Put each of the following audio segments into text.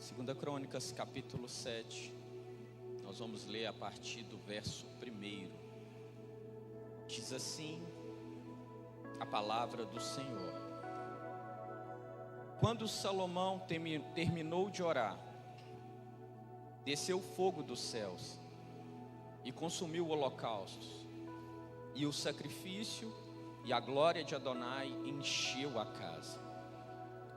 Segunda Crônicas, capítulo 7. Nós vamos ler a partir do verso 1. Diz assim a palavra do Senhor: Quando Salomão terminou de orar, desceu fogo dos céus e consumiu o holocausto, e o sacrifício, e a glória de Adonai encheu a casa.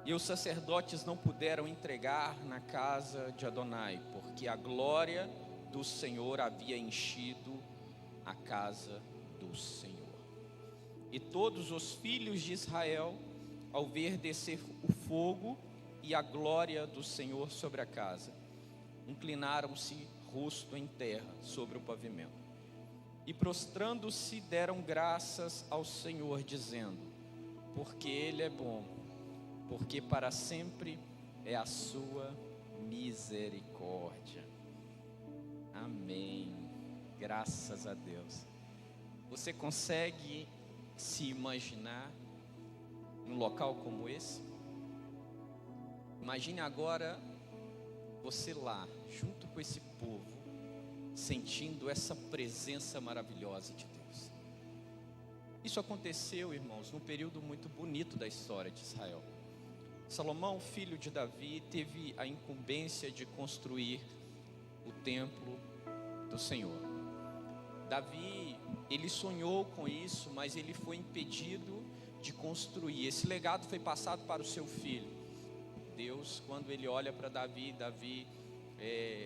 E os sacerdotes não puderam entregar na casa de Adonai, porque a glória do Senhor havia enchido a casa do Senhor. E todos os filhos de Israel, ao ver descer o fogo e a glória do Senhor sobre a casa, inclinaram-se rosto em terra sobre o pavimento. E prostrando-se deram graças ao Senhor, dizendo: porque Ele é bom, porque para sempre é a sua misericórdia. Amém. Graças a Deus. Você consegue se imaginar num local como esse? Imagine agora você lá, junto com esse povo, sentindo essa presença maravilhosa de Deus. Isso aconteceu, irmãos, num período muito bonito da história de Israel. Salomão, filho de Davi, teve a incumbência de construir o templo do Senhor. Davi, ele sonhou com isso, mas ele foi impedido de construir. Esse legado foi passado para o seu filho. Deus, quando ele olha para Davi,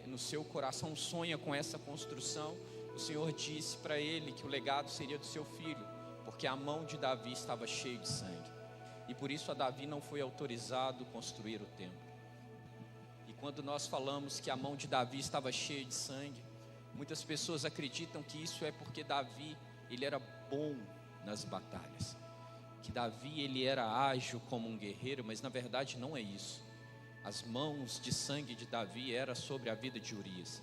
no seu coração sonha com essa construção. O Senhor disse para ele que o legado seria do seu filho, porque a mão de Davi estava cheia de sangue. E por isso a Davi não foi autorizado a construir o templo. E quando nós falamos que a mão de Davi estava cheia de sangue, muitas pessoas acreditam que isso é porque Davi, ele era bom nas batalhas, que Davi, ele era ágil como um guerreiro, mas na verdade não é isso. As mãos de sangue de Davi era sobre a vida de Urias.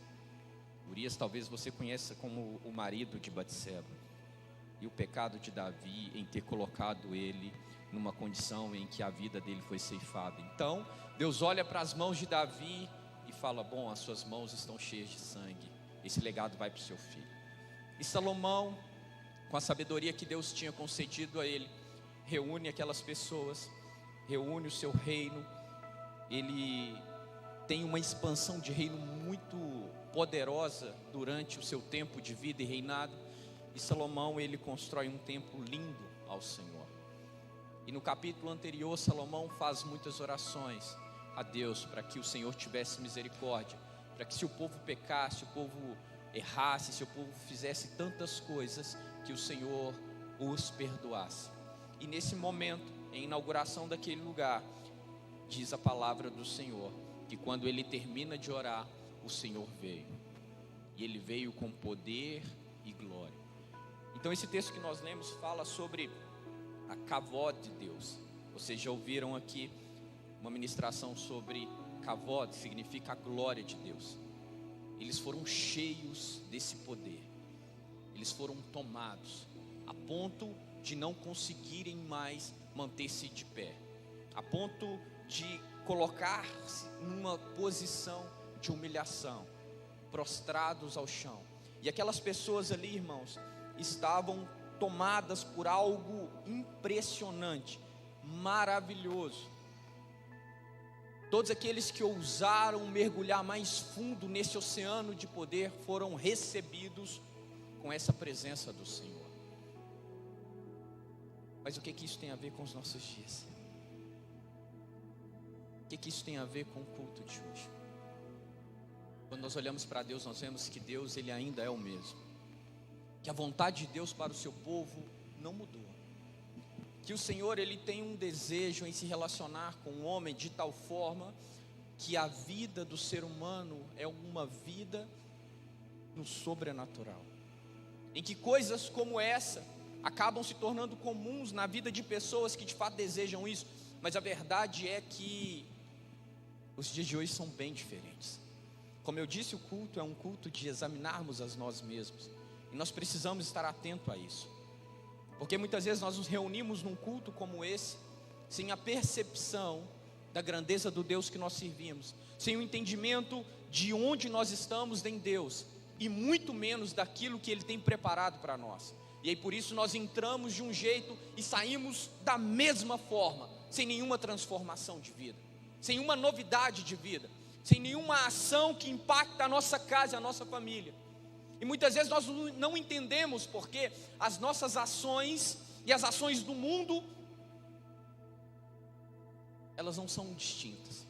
Urias talvez você conheça como o marido de Batseba. E o pecado de Davi em ter colocado ele numa condição em que a vida dele foi ceifada. Então, Deus olha para as mãos de Davi e fala: bom, as suas mãos estão cheias de sangue, esse legado vai para o seu filho. E Salomão, com a sabedoria que Deus tinha concedido a ele, reúne aquelas pessoas, reúne o seu reino. Ele tem uma expansão de reino muito poderosa durante o seu tempo de vida e reinado. E Salomão, ele constrói um templo lindo ao Senhor. E no capítulo anterior, Salomão faz muitas orações a Deus para que o Senhor tivesse misericórdia, para que se o povo pecasse, se o povo errasse, se o povo fizesse tantas coisas, que o Senhor os perdoasse. E nesse momento, em inauguração daquele lugar, diz a palavra do Senhor, que quando ele termina de orar, o Senhor veio. E ele veio com poder e glória. Então esse texto que nós lemos fala sobre a kavod de Deus. Vocês já ouviram aqui uma ministração sobre kavod, significa a glória de Deus. Eles foram cheios desse poder. Eles foram tomados a ponto de não conseguirem mais manter-se de pé, a ponto de colocar-se numa posição de humilhação, prostrados ao chão. E aquelas pessoas ali, irmãos, estavam tomadas por algo impressionante, maravilhoso. Todos aqueles que ousaram mergulhar mais fundo nesse oceano de poder foram recebidos com essa presença do Senhor. Mas o que isso tem a ver com os nossos dias? O que isso tem a ver com o culto de hoje? Quando nós olhamos para Deus, nós vemos que Deus, ele ainda é o mesmo, que a vontade de Deus para o seu povo não mudou, que o Senhor, ele tem um desejo em se relacionar com o homem de tal forma que a vida do ser humano é uma vida no sobrenatural, em que coisas como essa acabam se tornando comuns na vida de pessoas que de fato desejam isso. Mas a verdade é que os dias de hoje são bem diferentes. Como eu disse, o culto é um culto de examinarmos a nós mesmos, e nós precisamos estar atentos a isso, porque muitas vezes nós nos reunimos num culto como esse, sem a percepção da grandeza do Deus que nós servimos, sem o entendimento de onde nós estamos em Deus, e muito menos daquilo que Ele tem preparado para nós. E aí por isso nós entramos de um jeito e saímos da mesma forma, sem nenhuma transformação de vida, sem uma novidade de vida, sem nenhuma ação que impacta a nossa casa e a nossa família. E muitas vezes nós não entendemos porque as nossas ações e as ações do mundo, elas não são distintas,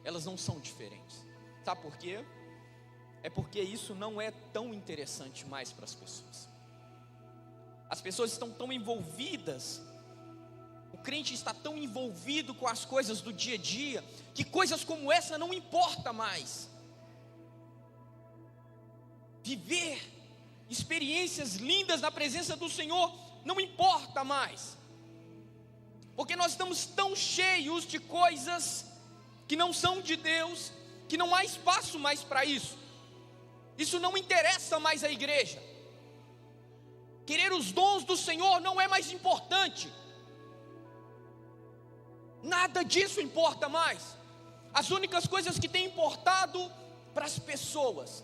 elas não são diferentes. Sabe por quê? É porque isso não é tão interessante mais para as pessoas. As pessoas estão tão envolvidas, o crente está tão envolvido com as coisas do dia a dia, que coisas como essa não importa mais. Viver experiências lindas na presença do Senhor não importa mais, porque nós estamos tão cheios de coisas que não são de Deus, que não há espaço mais para isso. Isso não interessa mais à igreja. Querer os dons do Senhor não é mais importante. Nada disso importa mais. As únicas coisas que têm importado para as pessoas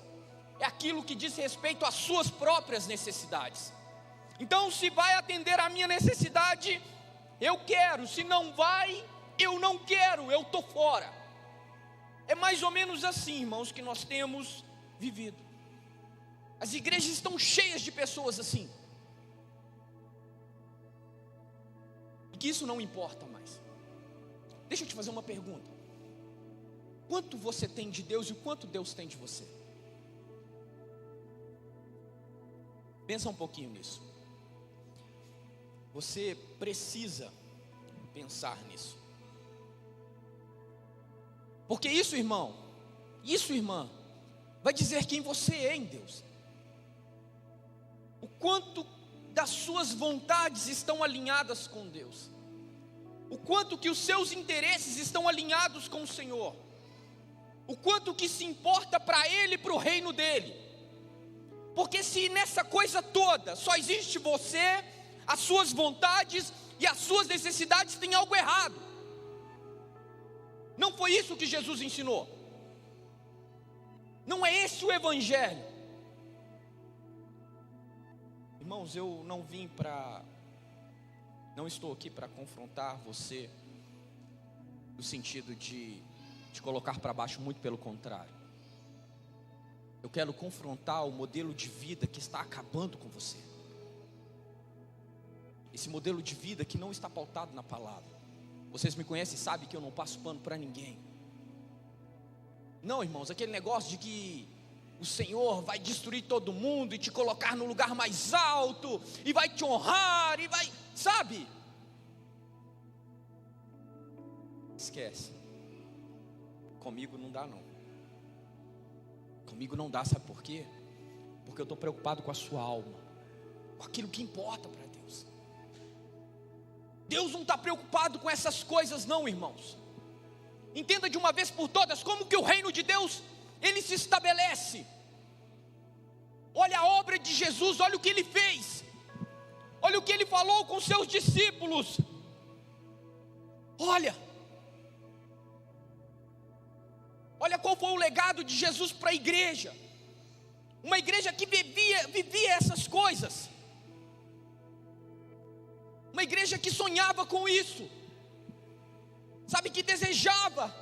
é aquilo que diz respeito às suas próprias necessidades. Então, se vai atender a minha necessidade, eu quero. Se não vai, eu não quero, eu estou fora. É mais ou menos assim, irmãos, que nós temos vivido. As igrejas estão cheias de pessoas assim, e que isso não importa mais. Deixa eu te fazer uma pergunta: quanto você tem de Deus e o quanto Deus tem de você? Pensa um pouquinho nisso. Você precisa pensar nisso, porque isso, irmão, isso, irmã, vai dizer quem você é em Deus. O quanto das suas vontades estão alinhadas com Deus, o quanto que os seus interesses estão alinhados com o Senhor, o quanto que se importa para Ele e para o reino dEle. Porque se nessa coisa toda só existe você, as suas vontades e as suas necessidades, tem algo errado. Não foi isso que Jesus ensinou. Não é esse o Evangelho. Irmãos, eu não estou aqui para confrontar você no sentido de te colocar para baixo, muito pelo contrário. Eu quero confrontar o modelo de vida que está acabando com você. Esse modelo de vida que não está pautado na palavra. Vocês me conhecem e sabem que eu não passo pano para ninguém. Não, irmãos, aquele negócio de que o Senhor vai destruir todo mundo e te colocar no lugar mais alto, e vai te honrar, e vai, sabe? Esquece. Comigo não dá não. Comigo não dá, sabe por quê? Porque eu estou preocupado com a sua alma, com aquilo que importa para Deus. Deus não está preocupado com essas coisas não, irmãos. Entenda de uma vez por todas como que o reino de Deus, ele se estabelece. Olha a obra de Jesus, olha o que ele fez, olha o que ele falou com seus discípulos. Olha qual foi o legado de Jesus para a igreja. Uma igreja que vivia essas coisas, uma igreja que sonhava com isso, sabe, que desejava.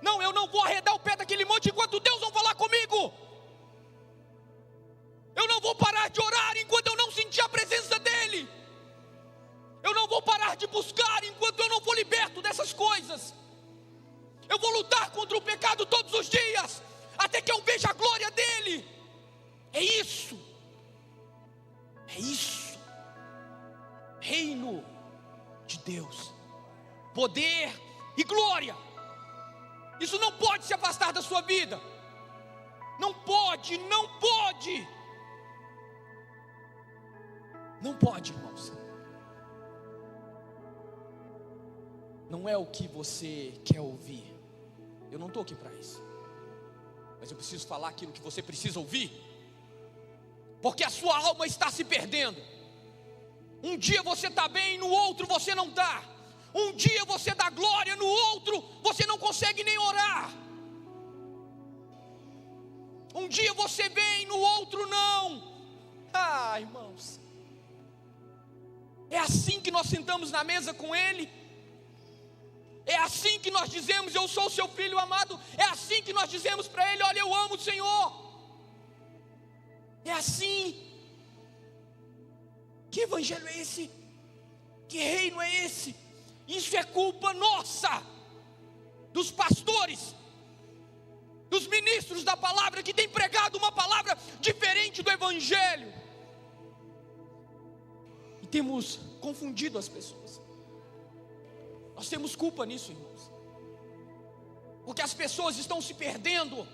Não, eu não vou arredar o pé daquele monte enquanto Deus não falar comigo. Eu não vou parar de orar enquanto eu não sentir a presença dEle. Eu não vou parar de buscar enquanto eu não for liberto dessas coisas. Eu vou lutar contra o pecado todos os dias, até que eu veja a glória dEle. É isso. É isso. Reino de Deus, poder e glória. Isso não pode se afastar da sua vida. Não pode, não pode. Não pode, irmãos. Não é o que você quer ouvir. Eu não estou aqui para isso. Mas eu preciso falar aquilo que você precisa ouvir. Porque a sua alma está se perdendo. Um dia você está bem, no outro você não está. Um dia você dá glória, no outro você não consegue nem orar. Um dia você vem, no outro não. Irmãos, é assim que nós sentamos na mesa com Ele? É assim que nós dizemos: eu sou o seu filho amado? É assim que nós dizemos para Ele: olha, eu amo o Senhor? É assim? Que evangelho é esse? Que reino é esse? Isso é culpa nossa, dos pastores, dos ministros da palavra, que têm pregado uma palavra diferente do evangelho, e temos confundido as pessoas. Nós temos culpa nisso, irmãos, porque as pessoas estão se perdendo.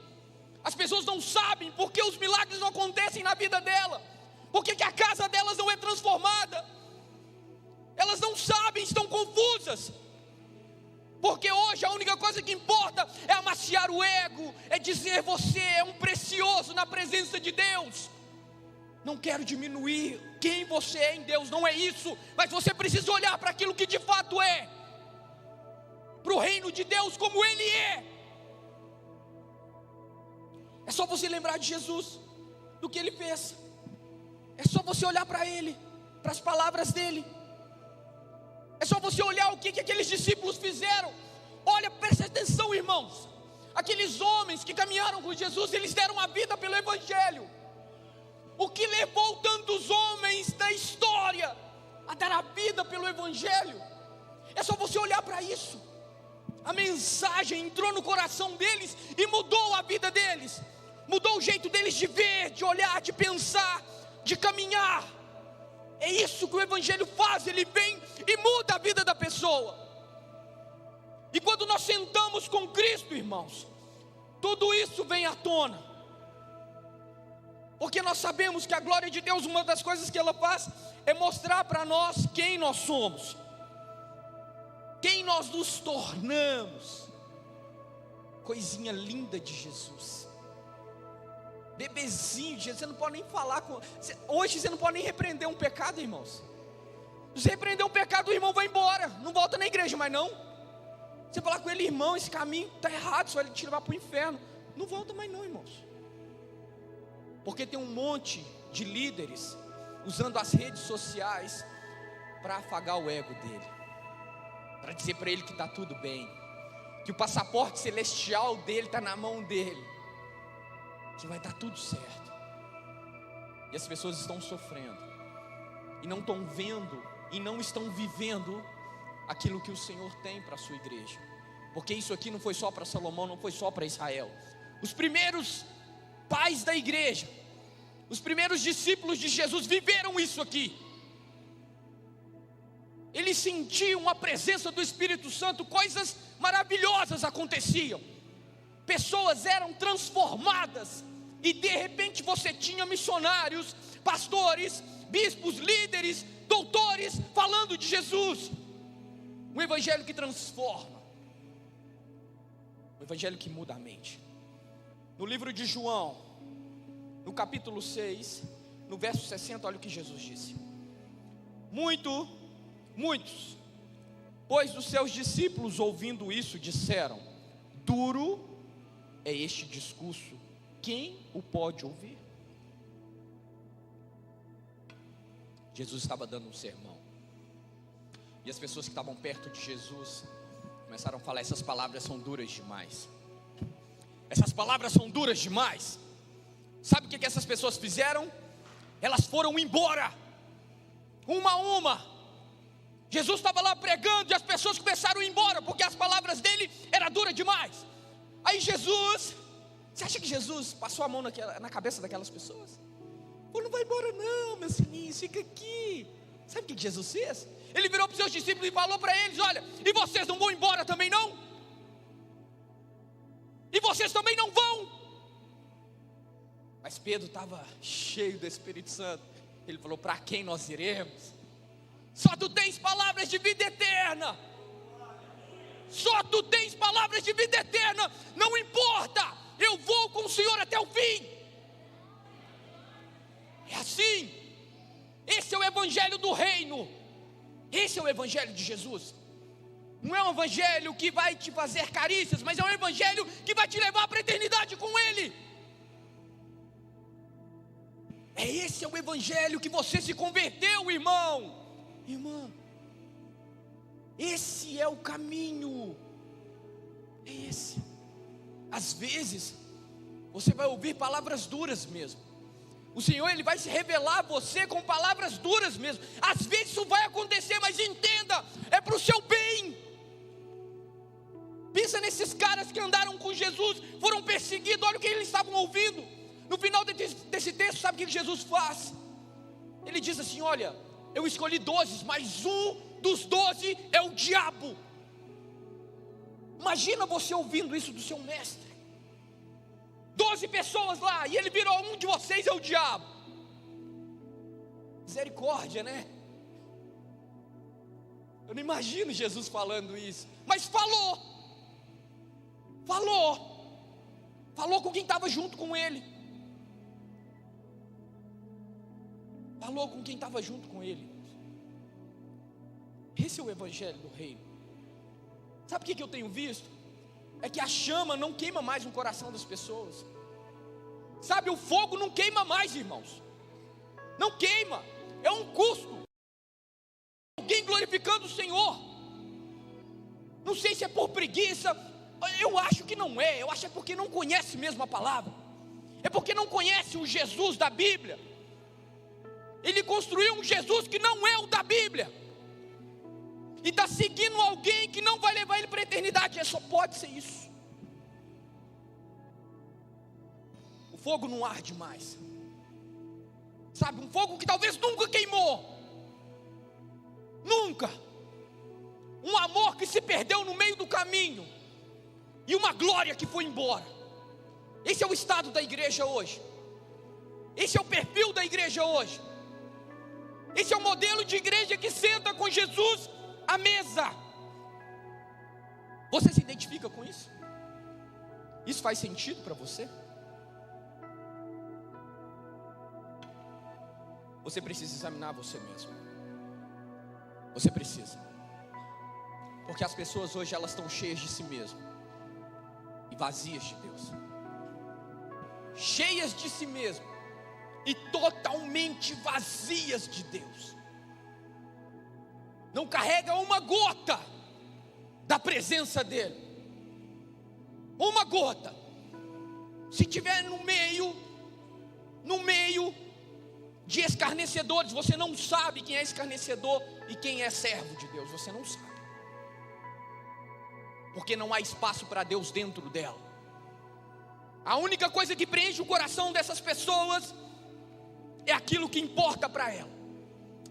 As pessoas não sabem porque os milagres não acontecem na vida dela, porque que a casa delas não é transformada. Elas não sabem, estão confusas, porque hoje a única coisa que importa é amaciar o ego, é dizer: você é um precioso na presença de Deus. Não quero diminuir quem você é em Deus, não é isso, mas você precisa olhar para aquilo que de fato é, para o reino de Deus como Ele é. É só você lembrar de Jesus, do que Ele fez. É só você olhar para Ele, para as palavras dEle. É só você olhar o que aqueles discípulos fizeram. Olha, preste atenção, irmãos. Aqueles homens que caminharam com Jesus, eles deram a vida pelo evangelho. O que levou tantos homens da história a dar a vida pelo evangelho? É só você olhar para isso. A mensagem entrou no coração deles e mudou a vida deles. Mudou o jeito deles de ver, de olhar, de pensar, de caminhar. É isso que o evangelho faz. Ele vem e muda a vida da pessoa. E quando nós sentamos com Cristo, irmãos, tudo isso vem à tona, porque nós sabemos que a glória de Deus, uma das coisas que ela faz é mostrar para nós quem nós somos, quem nós nos tornamos. Coisinha linda de Jesus, bebezinho de Jesus. Você não pode nem falar com... Hoje você não pode nem repreender um pecado, irmãos. Se você repreender um pecado, o irmão vai embora, não volta na igreja mais não. Você falar com ele: irmão, esse caminho está errado, só ele te levar para o inferno, não volta mais não, irmãos. Porque tem um monte de líderes usando as redes sociais para afagar o ego dele, para dizer para ele que está tudo bem, que o passaporte celestial dele está na mão dele, que vai dar tudo certo. E as pessoas estão sofrendo, e não estão vendo, e não estão vivendo aquilo que o Senhor tem para a sua igreja. Porque isso aqui não foi só para Salomão, não foi só para Israel. Os primeiros pais da igreja, os primeiros discípulos de Jesus viveram isso aqui. Eles sentiam a presença do Espírito Santo, coisas maravilhosas aconteciam, pessoas eram transformadas, e de repente você tinha missionários, pastores, bispos, líderes, doutores falando de Jesus. Um evangelho que transforma, um evangelho que muda a mente. No livro de João, no capítulo 6, no verso 60, olha o que Jesus disse: muitos, pois os seus discípulos, ouvindo isso, disseram: duro é este discurso, quem o pode ouvir? Jesus estava dando um sermão, e as pessoas que estavam perto de Jesus começaram a falar: essas palavras são duras demais. Essas palavras são duras demais. Sabe o que essas pessoas fizeram? Elas foram embora, uma a uma. Jesus estava lá pregando e as pessoas começaram a ir embora, porque as palavras dele eram duras demais. Aí Jesus, você acha que Jesus passou a mão na cabeça daquelas pessoas? Falou: não vai embora não, meus filhinhos, fica aqui. Sabe o que Jesus fez? Ele virou para os seus discípulos e falou para eles: olha, e vocês não vão embora também não? E vocês também não vão? Mas Pedro estava cheio do Espírito Santo. Ele falou: para quem nós iremos? Só tu tens palavras de vida eterna. Só tu tens palavras de vida eterna. Não importa, eu vou com o Senhor até o fim. É assim. Esse é o evangelho do reino. Esse é o evangelho de Jesus. Não é um evangelho que vai te fazer carícias, mas é um evangelho que vai te levar para a eternidade com Ele. Esse é o evangelho que você se converteu, irmão, irmã. Esse é o caminho. É esse. Às vezes você vai ouvir palavras duras mesmo. O Senhor, Ele vai se revelar a você com palavras duras mesmo. Às vezes isso vai acontecer, mas entenda, é para o seu bem. Pensa nesses caras que andaram com Jesus, foram perseguidos, olha o que eles estavam ouvindo. No final desse texto, sabe o que Jesus faz? Ele diz assim: olha, eu escolhi 12, mas um dos 12 é o diabo. Imagina você ouvindo isso do seu mestre. 12 pessoas lá, e ele virou: um de vocês é o diabo. Misericórdia, né? Eu não imagino Jesus falando isso, mas falou com quem estava junto com ele. Falou com quem estava junto com ele. Esse é o evangelho do reino. Sabe o que eu tenho visto? É que a chama não queima mais no coração das pessoas. Sabe, o fogo não queima mais, irmãos. Não queima, é um custo. Alguém glorificando o Senhor. Não sei se é por preguiça, eu acho que não é. Eu acho que é porque não conhece mesmo a palavra. É porque não conhece o Jesus da Bíblia. Ele construiu um Jesus que não é o da Bíblia, e está seguindo alguém que não vai levar ele para a eternidade. Só pode ser isso. O fogo não arde mais. Sabe, um fogo que talvez nunca queimou. Nunca. Um amor que se perdeu no meio do caminho, e uma glória que foi embora. Esse é o estado da igreja hoje. Esse é o perfil da igreja hoje. Esse é o modelo de igreja que senta com Jesus à mesa. Você se identifica com isso? Isso faz sentido para você? Você precisa examinar você mesmo. Você precisa. Porque as pessoas hoje, elas estão cheias de si mesmo e vazias de Deus. Cheias de si mesmo e totalmente vazias de Deus. Não carrega uma gota da presença dEle. Uma gota. Se tiver no meio de escarnecedores, você não sabe quem é escarnecedor e quem é servo de Deus. Você não sabe. Porque não há espaço para Deus dentro dela. A única coisa que preenche o coração dessas pessoas é aquilo que importa para ela,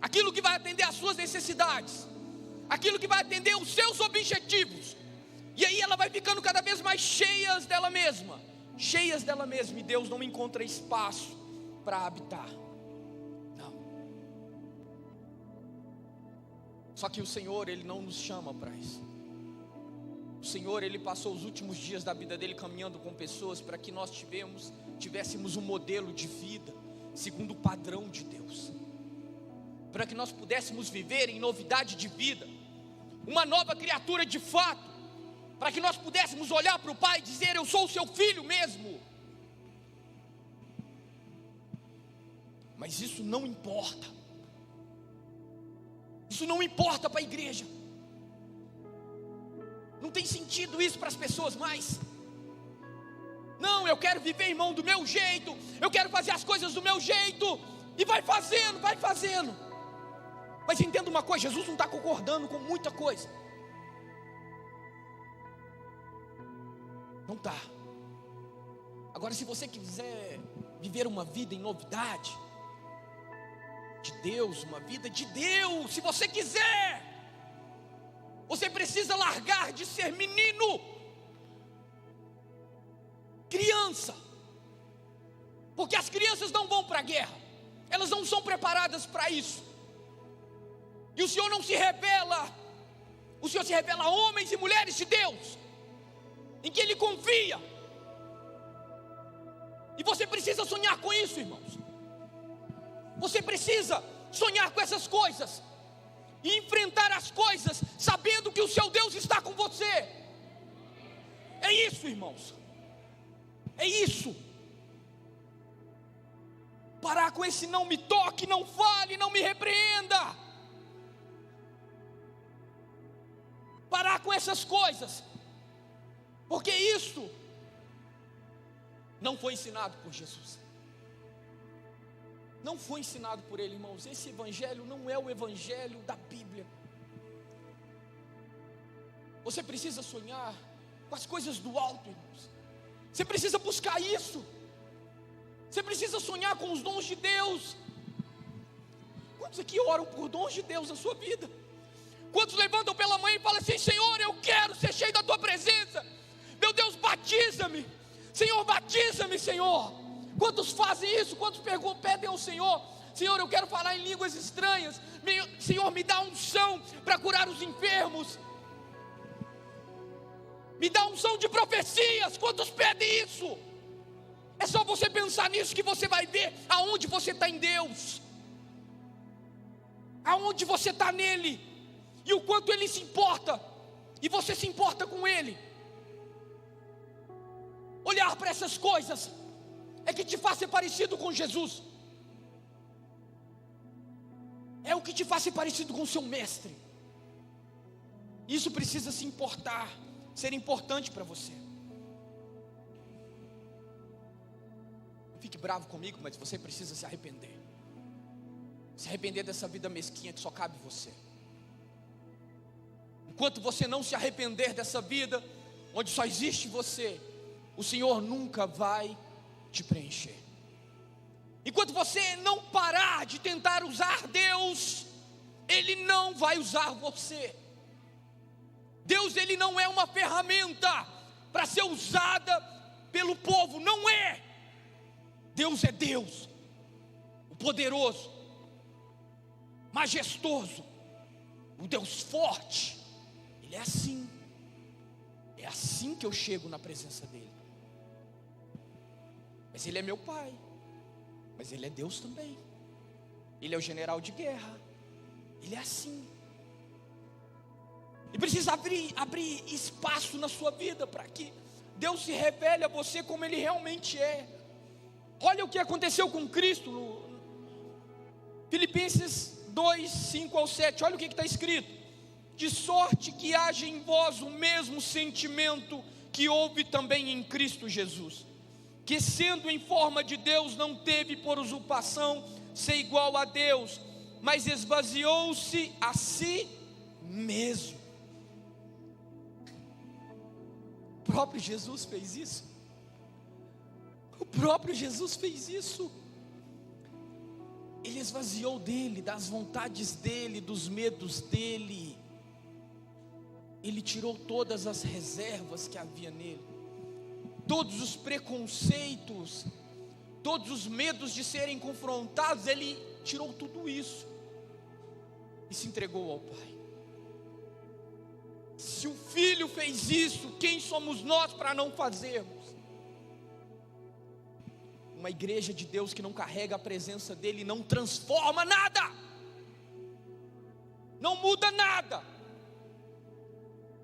aquilo que vai atender às suas necessidades, aquilo que vai atender os seus objetivos. E aí ela vai ficando cada vez mais cheias dela mesma, e Deus não encontra espaço para habitar. Não. Só que o Senhor, Ele não nos chama para isso. O Senhor, Ele passou os últimos dias da vida dEle caminhando com pessoas para que nós tivéssemos um modelo de vida segundo o padrão de Deus, para que nós pudéssemos viver em novidade de vida, uma nova criatura de fato, para que nós pudéssemos olhar para o Pai e dizer: eu sou o seu filho mesmo. Mas isso não importa. Isso não importa para a igreja. Não tem sentido isso para as pessoas mais. Não, eu quero viver, irmão, do meu jeito. Eu quero fazer as coisas do meu jeito. E vai fazendo. Mas entenda uma coisa, Jesus não está concordando com muita coisa. Não está. Agora, se você quiser viver uma vida em novidade de Deus, uma vida de Deus, se você quiser, você precisa largar de ser menino, criança. Porque as crianças não vão para a guerra, elas não são preparadas para isso. E o Senhor não se revela, o Senhor se revela a homens e mulheres de Deus, em que Ele confia. E você precisa sonhar com isso, irmãos. Você precisa sonhar com essas coisas. e enfrentar as coisas, sabendo que o seu Deus está com você. É isso, irmãos. É isso. Parar com esse não me toque, não fale, não me repreenda. Parar com essas coisas. Porque isso não foi ensinado por Jesus. Não foi ensinado por Ele, irmãos. Esse evangelho não é o evangelho da Bíblia. Você precisa sonhar com as coisas do alto, irmãos. Você precisa buscar isso. Você precisa sonhar com os dons de Deus. Quantos aqui oram por dons de Deus na sua vida? Quantos levantam pela manhã e falam assim: Senhor, eu quero ser cheio da Tua presença. Meu Deus, batiza-me. Senhor, batiza-me, Senhor. Quantos fazem isso? Quantos pedem ao Senhor: Senhor, eu quero falar em línguas estranhas. Senhor, me dá unção para curar os enfermos. Me dá unção de profecias. Quantos pedem isso? É só você pensar nisso que você vai ver aonde você está em Deus, aonde você está nele, e o quanto Ele se importa, e você se importa com Ele. Olhar para essas coisas é que te faz ser parecido com Jesus, é o que te faz ser parecido com o seu mestre. Isso precisa se importar, ser importante para você. Não fique bravo comigo, mas você precisa se arrepender. Se arrepender dessa vida mesquinha que só cabe você. Enquanto você não se arrepender dessa vida onde só existe você, o Senhor nunca vai te preencher. Enquanto você não parar de tentar usar Deus, Ele não vai usar você. Deus, Ele não é uma ferramenta para ser usada pelo povo, não é. Deus é Deus, o poderoso, majestoso, o Deus forte. Ele é assim. É assim que eu chego na presença dEle. Mas Ele é meu Pai, mas Ele é Deus também. Ele é o general de guerra. Ele é assim. E precisa abrir espaço na sua vida para que Deus se revele a você como Ele realmente é. Olha o que aconteceu com Cristo. Filipenses 2, 5 ao 7. Olha o que está escrito: de sorte que haja em vós o mesmo sentimento que houve também em Cristo Jesus, que sendo em forma de Deus, não teve por usurpação ser igual a Deus, mas esvaziou-se a si mesmo. O próprio Jesus fez isso. O próprio Jesus fez isso. Ele esvaziou dele, das vontades dele, dos medos dele. Ele tirou todas as reservas que havia nele, todos os preconceitos, todos os medos de serem confrontados. Ele tirou tudo isso e se entregou ao Pai. Se o Filho fez isso, quem somos nós para não fazermos? Uma igreja de Deus que não carrega a presença dEle não transforma nada, não muda nada.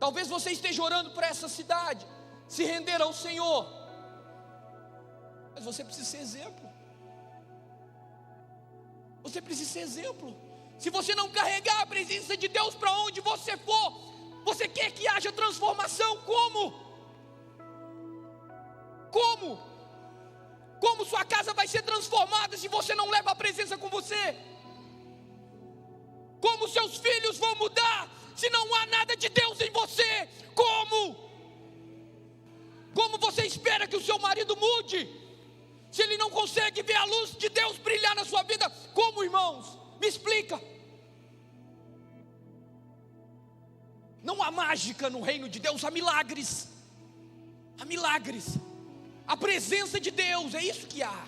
Talvez você esteja orando para essa cidade se render ao Senhor, mas você precisa ser exemplo. Você precisa ser exemplo. Se você não carregar a presença de Deus para onde você for, você quer que haja transformação? Como? Como sua casa vai ser transformada se você não leva a presença com você? Como seus filhos vão mudar se não há nada de Deus em você? Como você espera que o seu marido mude se ele não consegue ver a luz de Deus brilhar na sua vida? Como, irmãos? Me explica. Não há mágica no reino de Deus, há milagres. Há milagres. A presença de Deus, é isso que há.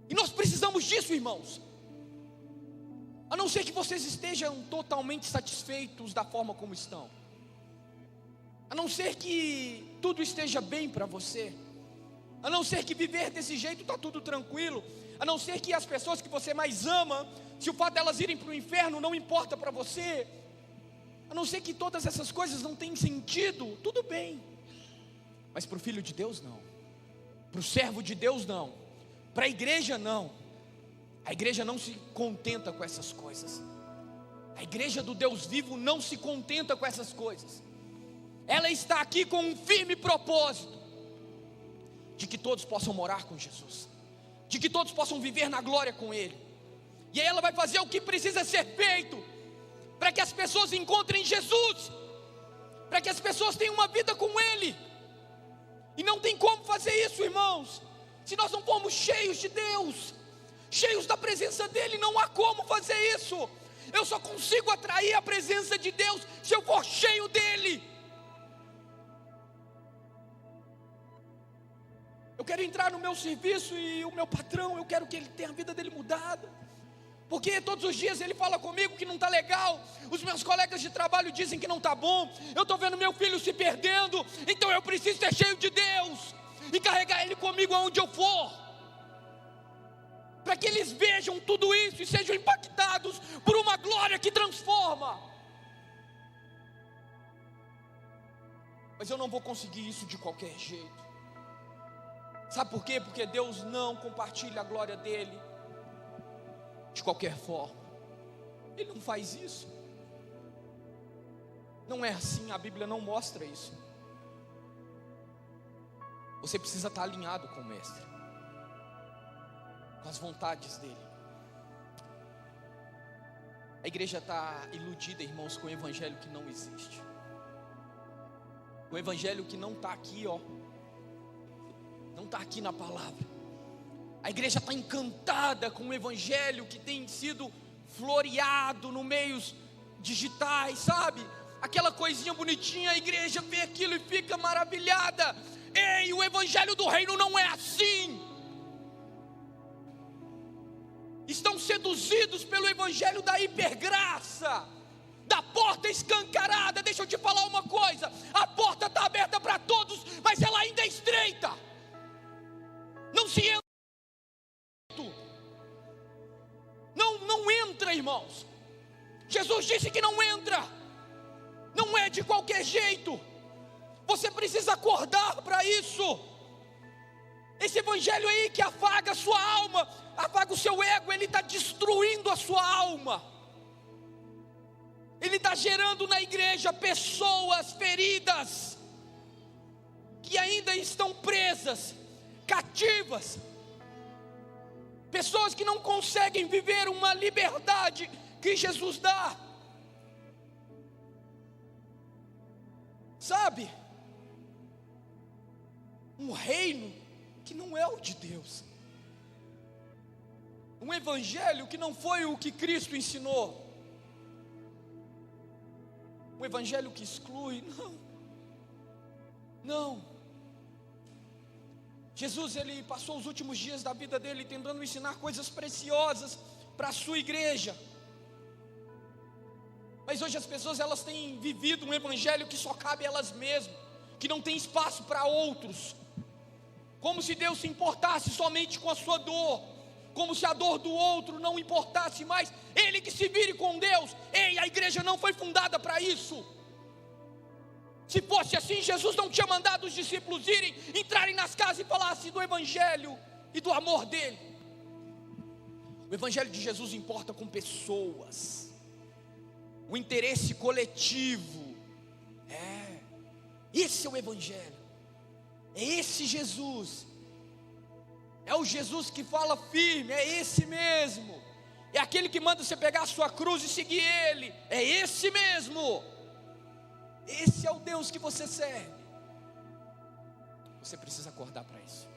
E nós precisamos disso, irmãos. A não ser que vocês estejam totalmente satisfeitos da forma como estão, a não ser que tudo esteja bem para você, a não ser que viver desse jeito está tudo tranquilo, A não ser que as pessoas que você mais ama, se o fato delas irem para o inferno não importa para você, a não ser que todas essas coisas não tenham sentido, tudo bem. Mas para o filho de Deus não, para o servo de Deus não, para a igreja não. A igreja não se contenta com essas coisas. A igreja do Deus vivo não se contenta com essas coisas. Ela está aqui com um firme propósito de que todos possam morar com Jesus, de que todos possam viver na glória com Ele. E aí ela vai fazer o que precisa ser feito para que as pessoas encontrem Jesus, para que as pessoas tenham uma vida com Ele. E não tem como fazer isso, irmãos, se nós não formos cheios de Deus, cheios da presença dEle. Não há como fazer isso. Eu só consigo atrair a presença de Deus se eu for cheio dEle. Eu quero entrar no meu serviço e o meu patrão, eu quero que ele tenha a vida dele mudada, porque todos os dias ele fala comigo que não está legal, os meus colegas de trabalho dizem que não está bom, eu estou vendo meu filho se perdendo, então eu preciso ser cheio de Deus, e carregar ele comigo aonde eu for, para que eles vejam tudo isso e sejam impactados por uma glória que transforma. Mas eu não vou conseguir isso de qualquer jeito. Sabe por quê? Porque Deus não compartilha a glória dEle de qualquer forma. Ele não faz isso. Não é assim, a Bíblia não mostra isso. Você precisa estar alinhado com o Mestre, com as vontades dEle. A igreja está iludida, irmãos, com o evangelho que não existe, o evangelho que não está aqui, ó. Não está aqui na palavra. A igreja está encantada com o evangelho que tem sido floreado no meios digitais, sabe? Aquela coisinha bonitinha, a igreja vê aquilo e fica maravilhada. Ei, o evangelho do reino não é assim. Estão seduzidos pelo evangelho da hipergraça, da porta escancarada. Deixa eu te falar uma coisa: a porta está aberta para todos, mas ela ainda é estreita. Não se entra, não entra, irmãos. Jesus disse que não entra, não é de qualquer jeito. Você precisa acordar para isso. Esse evangelho aí que afaga a sua alma, afaga o seu ego, ele está destruindo a sua alma. Ele está gerando na igreja pessoas feridas, que ainda estão presas, cativas, pessoas que não conseguem viver uma liberdade que Jesus dá. Sabe, um reino que não é o de Deus, um evangelho que não foi o que Cristo ensinou, um evangelho que exclui. Não. Jesus, ele passou os últimos dias da vida dele tentando ensinar coisas preciosas para a sua igreja. Mas hoje as pessoas, elas têm vivido um evangelho que só cabe a elas mesmas, que não tem espaço para outros. Como se Deus se importasse somente com a sua dor, como se a dor do outro não importasse mais. Ele que se vire com Deus. Ei, a igreja não foi fundada para isso. Se fosse assim, Jesus não tinha mandado os discípulos entrarem nas casas e falassem do evangelho e do amor dele. O evangelho de Jesus importa com pessoas, o interesse coletivo. Esse é o evangelho, é esse Jesus, é o Jesus que fala firme, é esse mesmo, é aquele que manda você pegar a sua cruz e seguir ele, é esse mesmo. Esse é o Deus que você serve. Você precisa acordar para isso,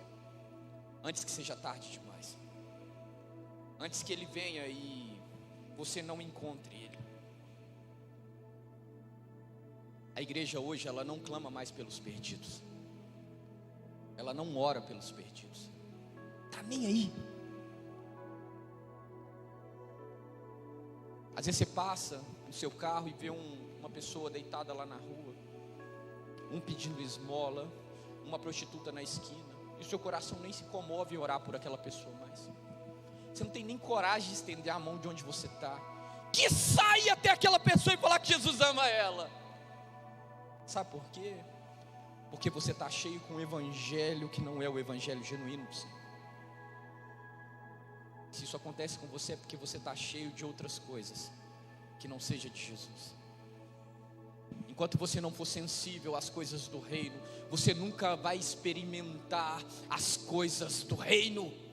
antes que seja tarde demais, antes que ele venha e você não encontre ele. A igreja hoje, ela não clama mais pelos perdidos, ela não ora pelos perdidos, está nem aí. Às vezes você passa no seu carro e vê uma pessoa deitada lá na rua, um pedindo esmola, uma prostituta na esquina, e o seu coração nem se comove em orar por aquela pessoa mais. Você não tem nem coragem de estender a mão de onde você está. Que saia até aquela pessoa e falar que Jesus ama ela. Sabe por quê? Porque você está cheio com um evangelho que não é o evangelho genuíno do Senhor. Se isso acontece com você é porque você está cheio de outras coisas que não seja de Jesus. Enquanto você não for sensível às coisas do reino, você nunca vai experimentar as coisas do reino.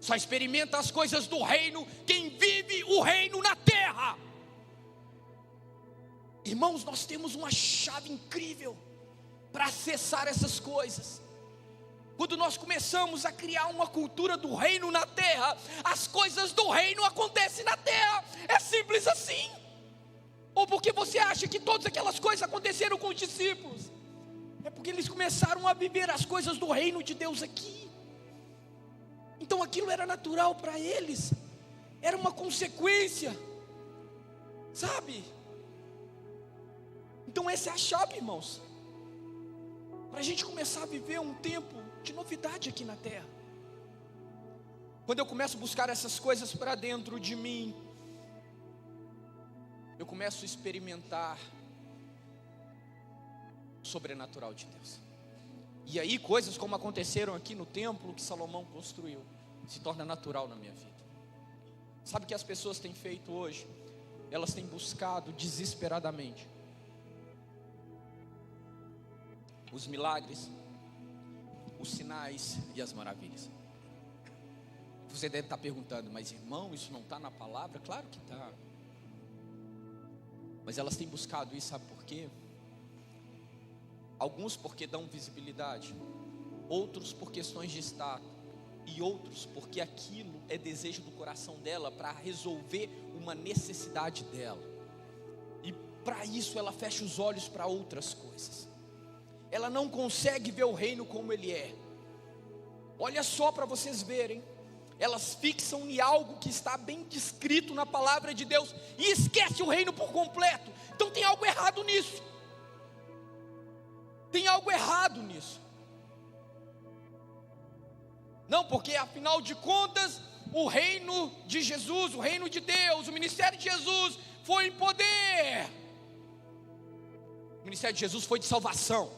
Só experimenta as coisas do reino quem vive o reino na terra. Irmãos, nós temos uma chave incrível para acessar essas coisas. Quando nós começamos a criar uma cultura do reino na terra, as coisas do reino acontecem na terra. É simples assim. Ou porque você acha que todas aquelas coisas aconteceram com os discípulos? É porque eles começaram a viver as coisas do reino de Deus aqui. Então aquilo era natural para eles. Era uma consequência. Sabe? Então essa é a chave, irmãos, para a gente começar a viver um tempo de novidade aqui na terra. Quando eu começo a buscar essas coisas para dentro de mim, eu começo a experimentar o sobrenatural de Deus. E aí coisas como aconteceram aqui no templo que Salomão construiu, se torna natural na minha vida. Sabe o que as pessoas têm feito hoje? Elas têm buscado desesperadamente os milagres, os sinais e as maravilhas. Você deve estar perguntando, mas irmão, isso não está na palavra? Claro que está. Mas elas têm buscado isso, sabe por quê? Alguns porque dão visibilidade, outros por questões de status, e outros porque aquilo é desejo do coração dela para resolver uma necessidade dela. E para isso ela fecha os olhos para outras coisas. Ela não consegue ver o reino como ele é. Olha só para vocês verem. Elas fixam em algo que está bem descrito na palavra de Deus e esquece o reino por completo. Então tem algo errado nisso. Tem algo errado nisso. Não, porque afinal de contas, o reino de Jesus, o reino de Deus, o ministério de Jesus foi em poder. O ministério de Jesus foi de salvação.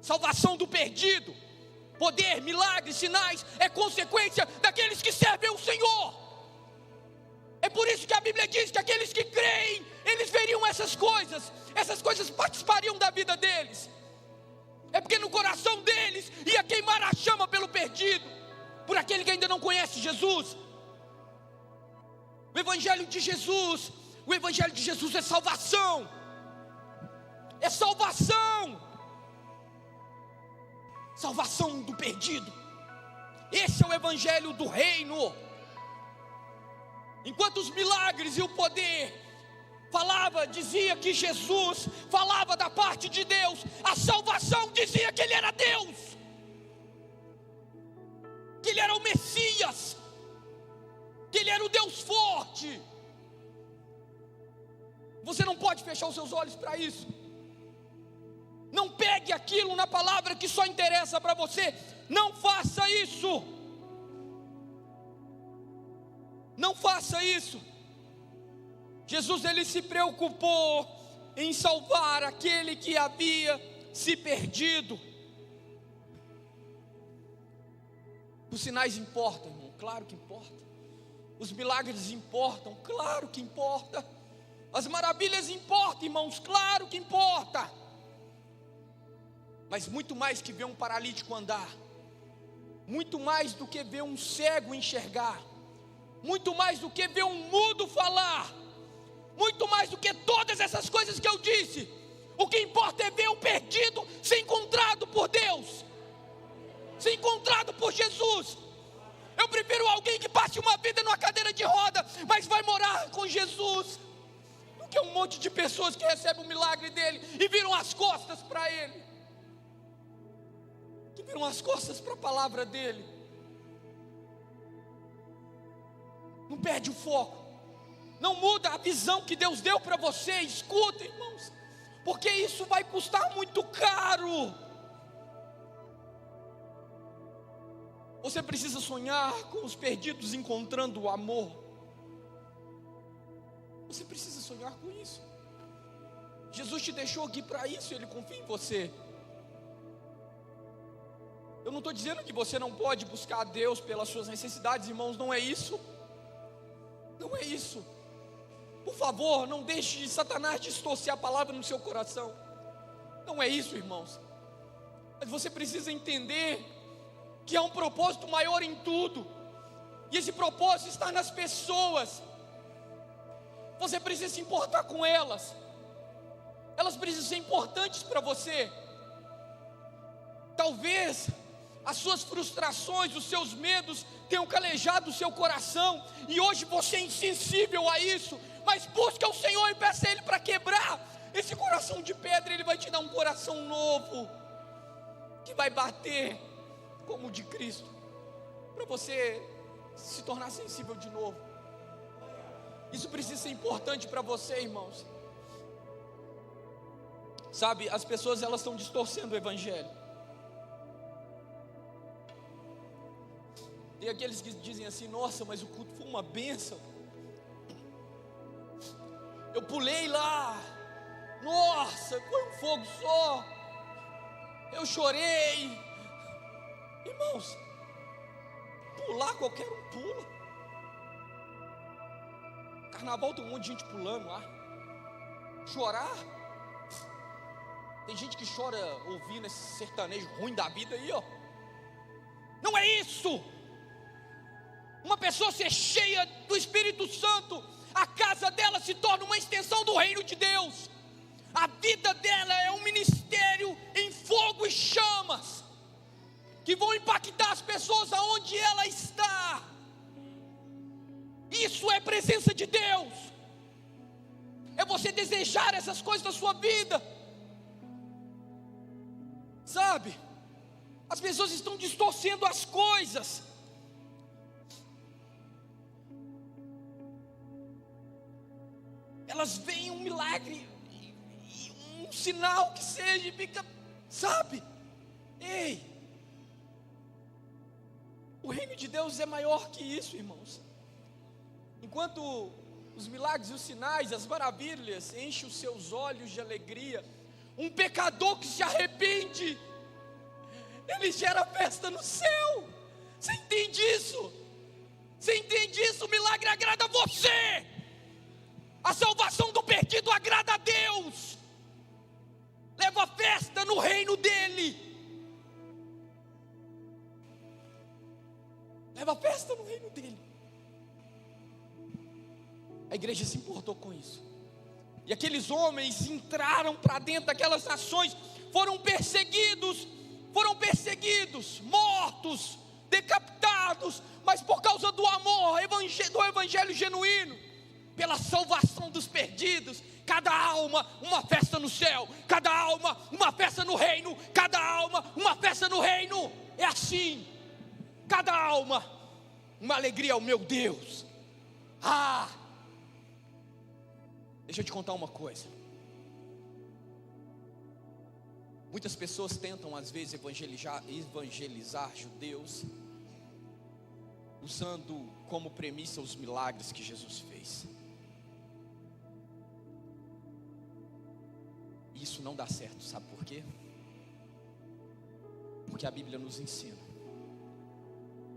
Salvação do perdido. Poder, milagres, sinais, é consequência daqueles que servem o Senhor. É por isso que a Bíblia diz que aqueles que creem, eles veriam essas coisas participariam da vida deles. É porque no coração deles ia queimar a chama pelo perdido, por aquele que ainda não conhece Jesus. O Evangelho de Jesus é salvação. É salvação. Salvação do perdido. Esse é o evangelho do reino. Enquanto os milagres e o poder dizia que Jesus falava da parte de Deus, a salvação dizia que ele era Deus, que ele era o Messias, que ele era o Deus forte. Você não pode fechar os seus olhos para isso. Não pegue aquilo na palavra que só interessa para você. Não faça isso. Não faça isso. Jesus, ele se preocupou em salvar aquele que havia se perdido. Os sinais importam, irmão, claro que importa. Os milagres importam, claro que importa. As maravilhas importam, irmãos, claro que importa. Mas muito mais que ver um paralítico andar, muito mais do que ver um cego enxergar, muito mais do que ver um mudo falar, muito mais do que todas essas coisas que eu disse, o que importa é ver o perdido ser encontrado por Deus, ser encontrado por Jesus. Eu prefiro alguém que passe uma vida numa cadeira de roda, mas vai morar com Jesus, do que um monte de pessoas que recebem o milagre dele e viram as costas para ele, que viram as costas para a palavra dele. Não perde o foco, não muda a visão que Deus deu para você. Escuta, irmãos, porque isso vai custar muito caro. Você precisa sonhar com os perdidos encontrando o amor. Você precisa sonhar com isso. Jesus te deixou aqui para isso, Ele confia em você. Eu não estou dizendo que você não pode buscar a Deus pelas suas necessidades, irmãos, não é isso. Não é isso. Por favor, não deixe Satanás distorcer a palavra no seu coração. Não é isso, irmãos. Mas você precisa entender que há um propósito maior em tudo. E esse propósito está nas pessoas. Você precisa se importar com elas. Elas precisam ser importantes para você. Talvez as suas frustrações, os seus medos tenham calejado o seu coração, e hoje você é insensível a isso. Mas busque ao Senhor e peça a Ele para quebrar esse coração de pedra. Ele vai te dar um coração novo, que vai bater como o de Cristo, para você se tornar sensível de novo. Isso precisa ser importante para você, irmãos. Sabe, as pessoas elas estão distorcendo o Evangelho. Tem aqueles que dizem assim: nossa, mas o culto foi uma bênção. Eu pulei lá, nossa, foi um fogo só. Eu chorei. Irmãos, pular qualquer um pula. Carnaval tem um monte de gente pulando lá. Chorar, tem gente que chora ouvindo esse sertanejo ruim da vida aí, ó. Não é isso. Uma pessoa ser cheia do Espírito Santo, a casa dela se torna uma extensão do reino de Deus. A vida dela é um ministério em fogo e chamas, que vão impactar as pessoas aonde ela está. Isso é presença de Deus. É você desejar essas coisas na sua vida. Sabe, as pessoas estão distorcendo as coisas. Elas veem um milagre, um sinal que seja, e fica, sabe? Ei, o reino de Deus é maior que isso, irmãos. Enquanto os milagres, os sinais, as maravilhas enchem os seus olhos de alegria, um pecador que se arrepende, ele gera festa no céu. Você entende isso? Você entende isso? O milagre agrada a você. A salvação do perdido agrada a Deus. Leva festa no reino dele. Leva festa no reino dele. A igreja se importou com isso. E aqueles homens entraram para dentro daquelas nações, foram perseguidos, mortos, decapitados, mas por causa do amor, do evangelho genuíno, pela salvação dos perdidos, cada alma uma festa no céu, cada alma uma festa no reino, cada alma uma festa no reino. É assim, cada alma uma alegria ao meu Deus. Deixa eu te contar uma coisa. Muitas pessoas tentam às vezes evangelizar judeus, usando como premissa os milagres que Jesus fez. Isso não dá certo, sabe por quê? Porque a Bíblia nos ensina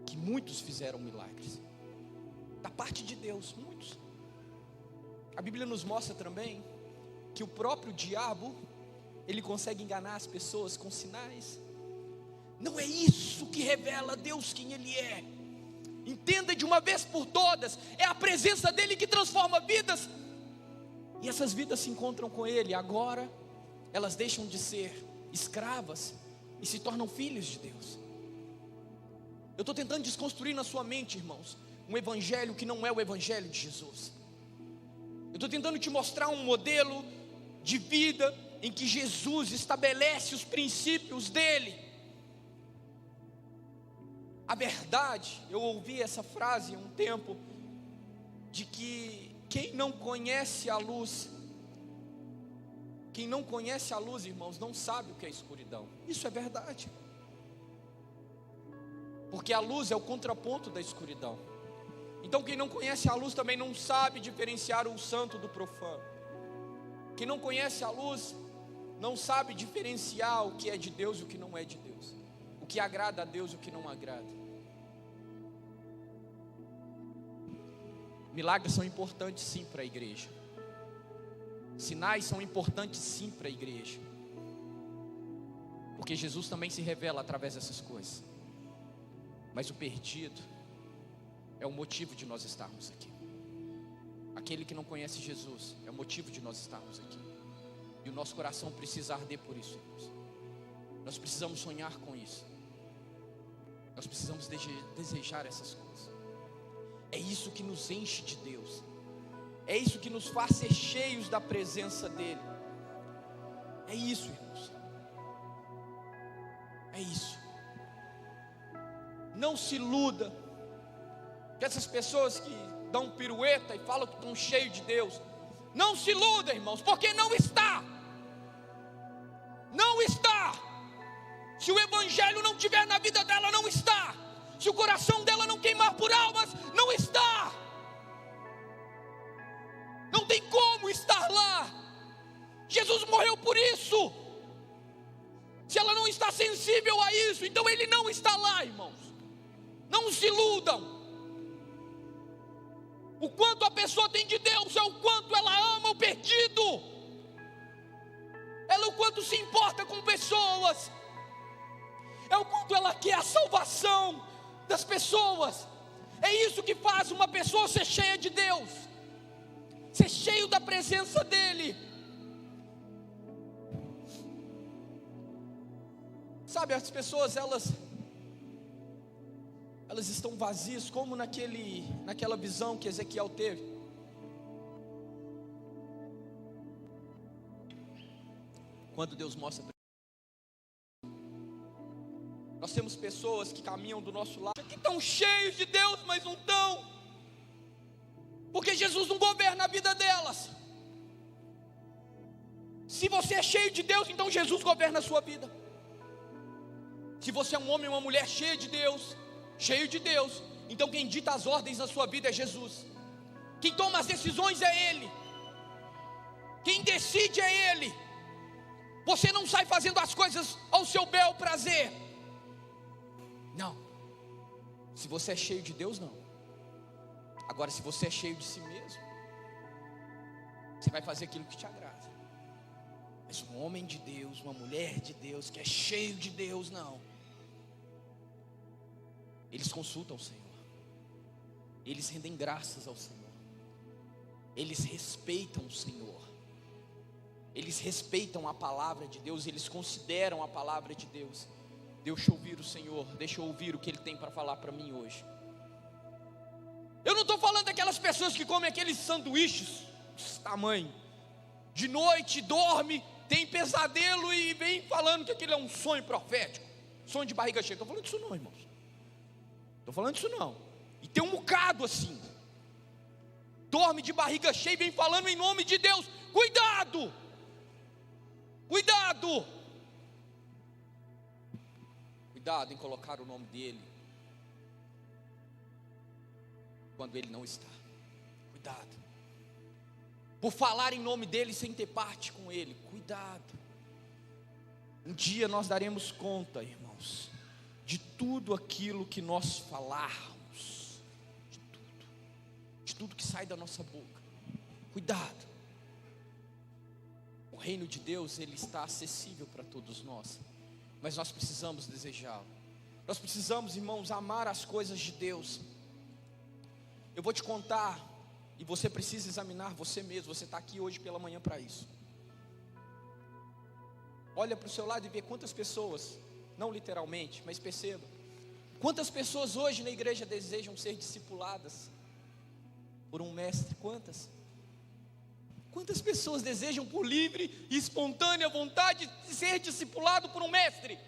que muitos fizeram milagres, da parte de Deus, muitos. A Bíblia nos mostra também que o próprio diabo, ele consegue enganar as pessoas com sinais. Não é isso que revela a Deus quem Ele é. Entenda de uma vez por todas, é a presença dEle que transforma vidas. E essas vidas se encontram com Ele. Agora, elas deixam de ser escravas e se tornam filhos de Deus. Eu estou tentando desconstruir na sua mente, irmãos, um evangelho que não é o evangelho de Jesus. Eu estou tentando te mostrar um modelo de vida em que Jesus estabelece os princípios dele. A verdade, eu ouvi essa frase há um tempo, de que quem não conhece a luz, irmãos, não sabe o que é escuridão. Isso é verdade. Porque a luz é o contraponto da escuridão. Então quem não conhece a luz também não sabe diferenciar o santo do profano. Quem não conhece a luz não sabe diferenciar o que é de Deus e o que não é de Deus, o que agrada a Deus e o que não agrada. Milagres são importantes sim para a igreja. Sinais são importantes sim para a igreja. Porque Jesus também se revela através dessas coisas. Mas o perdido é o motivo de nós estarmos aqui. Aquele que não conhece Jesus é o motivo de nós estarmos aqui. E o nosso coração precisa arder por isso, irmãos. Nós precisamos sonhar com isso. Nós precisamos desejar essas coisas. É isso que nos enche de Deus. É isso que nos faz ser cheios da presença dEle. É isso, irmãos. É isso. Não se iluda que essas pessoas que dão pirueta e falam que estão cheios de Deus. Não se iluda, irmãos, porque não está. Não está. Se o evangelho não estiver na vida dela, não está. Se o coração dela não queimar por almas, não está. Não tem como estar lá. Jesus morreu por isso. Se ela não está sensível a isso, então Ele não está lá, irmãos. Não se iludam. O quanto a pessoa tem de Deus é o quanto ela ama o perdido. Ela é o quanto se importa com pessoas. É o quanto ela quer a salvação das pessoas. É isso que faz uma pessoa ser cheia de Deus, ser cheio da presença dEle. Sabe, as pessoas elas estão vazias, como naquela visão que Ezequiel teve. Quando Deus mostra, nós temos pessoas que caminham do nosso lado, que estão cheios de Deus, mas não estão, porque Jesus não governa a vida delas. Se você é cheio de Deus, então Jesus governa a sua vida. Se você é um homem ou uma mulher cheio de Deus, então quem dita as ordens na sua vida é Jesus. Quem toma as decisões é Ele. Quem decide é Ele. Você não sai fazendo as coisas ao seu bel prazer. Não. Se você é cheio de Deus, não. Agora, se você é cheio de si mesmo, você vai fazer aquilo que te agrada. Mas um homem de Deus, uma mulher de Deus, que é cheio de Deus, não. Eles consultam o Senhor. Eles rendem graças ao Senhor. Eles respeitam o Senhor. Eles respeitam a palavra de Deus. Eles consideram a palavra de Deus. Deixa eu ouvir o Senhor. Deixa eu ouvir o que Ele tem para falar para mim hoje. Eu não estou falando daquelas pessoas que comem aqueles sanduíches desse tamanho. De noite dorme, tem pesadelo e vem falando que aquilo é um sonho profético. Sonho de barriga cheia. Estou falando disso não, irmãos. Estou falando disso não. E tem um bocado assim. Dorme de barriga cheia e vem falando em nome de Deus. Cuidado! Cuidado! Cuidado em colocar o nome dEle quando Ele não está. Cuidado. Por falar em nome dEle sem ter parte com Ele. Cuidado. Um dia nós daremos conta, irmãos, de tudo aquilo que nós falarmos, de tudo que sai da nossa boca. Cuidado. O reino de Deus, ele está acessível para todos nós, mas nós precisamos desejá-lo. Nós precisamos, irmãos, amar as coisas de Deus. Eu vou te contar, e você precisa examinar você mesmo. Você está aqui hoje pela manhã para isso. Olha para o seu lado e vê quantas pessoas, não literalmente, mas perceba, quantas pessoas hoje na igreja desejam ser discipuladas por um mestre? Quantas? Quantas pessoas desejam por livre e espontânea vontade de ser discipulado por um mestre?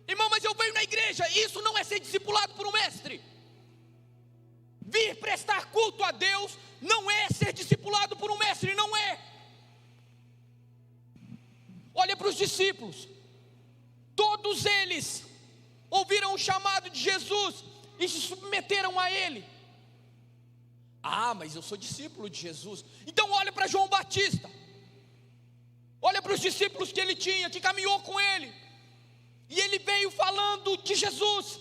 Irmão, mas eu venho na igreja, isso não é ser discipulado por um mestre. Vir prestar culto a Deus não é ser discipulado por um mestre, não é. Olha para os discípulos, todos eles ouviram o chamado de Jesus e se submeteram a Ele. Ah, mas eu sou discípulo de Jesus. Então olha para João Batista, olha para os discípulos que ele tinha, que caminhou com ele, e ele veio falando de Jesus.